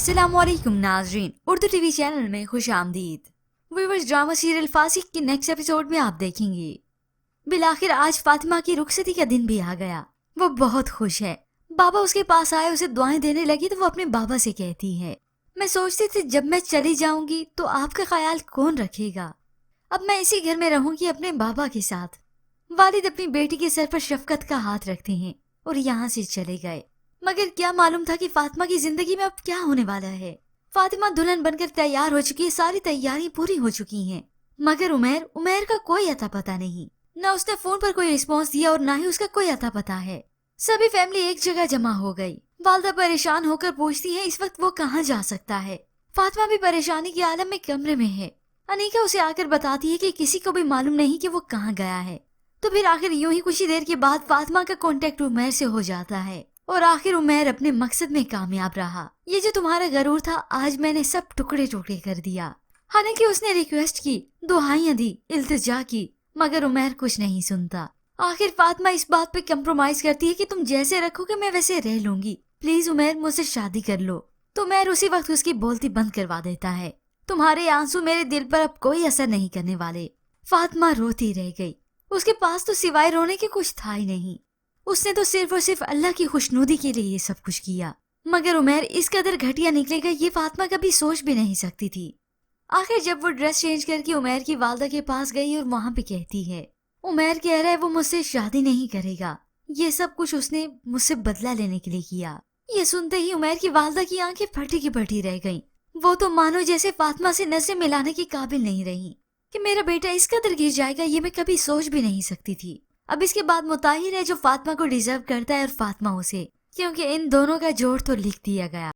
अस्सलाम वालेकुम नाजरीन, उर्दू टीवी चैनल में खुश आमदीद। व्यूअर्स, ड्रामा सीरियल फासिक के नेक्स्ट एपिसोड में आप देखेंगे बिलाखिर आज फातिमा की रुखसती का दिन भी आ गया। वो बहुत खुश है। बाबा उसके पास आए, उसे दुआएं देने लगी तो वो अपने बाबा से कहती है, मैं सोचती थी जब मैं चली जाऊंगी तो आपका ख्याल कौन रखेगा। अब मैं इसी घर में रहूंगी अपने बाबा के साथ। वालिद अपनी बेटी के सर पर शफकत का हाथ रखते हैं और यहाँ से चले गए। मगर क्या मालूम था कि फातिमा की जिंदगी में अब क्या होने वाला है। फातिमा दुल्हन बनकर तैयार हो चुकी है, सारी तैयारी पूरी हो चुकी हैं। मगर उमैर का कोई अता पता नहीं। न उसने फोन पर कोई रिस्पॉन्स दिया और न ही उसका कोई अता पता है। सभी फैमिली एक जगह जमा हो गई। वालदा परेशान होकर पूछती है इस वक्त वो कहाँ जा सकता है। फातिमा भी परेशानी के आलम में कमरे में है। अनीका उसे आकर बताती है कि किसी को भी मालूम नहीं कि वो कहाँ गया है। तो फिर आखिर यूं ही कुछ ही देर के बाद फातिमा का कॉन्टेक्ट उमैर से हो जाता है और आखिर उमैर अपने मकसद में कामयाब रहा। ये जो तुम्हारा गरूर था आज मैंने सब टुकड़े टुकड़े कर दिया। हालांकि उसने रिक्वेस्ट की, दुआएं दी, इल्तिजा की, मगर उमैर कुछ नहीं सुनता। आखिर फातिमा इस बात पे कंप्रोमाइज करती है कि तुम जैसे रखोगे मैं वैसे रह लूंगी, प्लीज उमैर मुझसे शादी कर लो। तो उमैर उसी वक्त उसकी बोलती बंद करवा देता है। तुम्हारे आंसू मेरे दिल पर अब कोई असर नहीं करने वाले। फातिमा रोती रह गई। उसके पास तो सिवाय रोने के कुछ था ही नहीं। उसने तो सिर्फ और सिर्फ अल्लाह की खुशनुदी के लिए ये सब कुछ किया। मगर उमैर इस कदर घटिया निकलेगा ये फातिमा कभी सोच भी नहीं सकती थी। आखिर जब वो ड्रेस चेंज करके उमैर की वालदा के पास गई और वहां पे कहती है, उमैर कह रहा है वो मुझसे शादी नहीं करेगा, ये सब कुछ उसने मुझसे बदला लेने के लिए किया। ये सुनते ही उमैर की वालदा की आंखें फटी की फटी रह गईं। वो तो मानो जैसे फातिमा से नजरें मिलाने के काबिल नहीं रही। कि मेरा बेटा इस कदर गिर जाएगा ये मैं कभी सोच भी नहीं सकती थी। अब इसके बाद मुताहिर है जो फातिमा को डिजर्व करता है और फातिमा उसे, क्योंकि इन दोनों का जोड़ तो लिख दिया गया।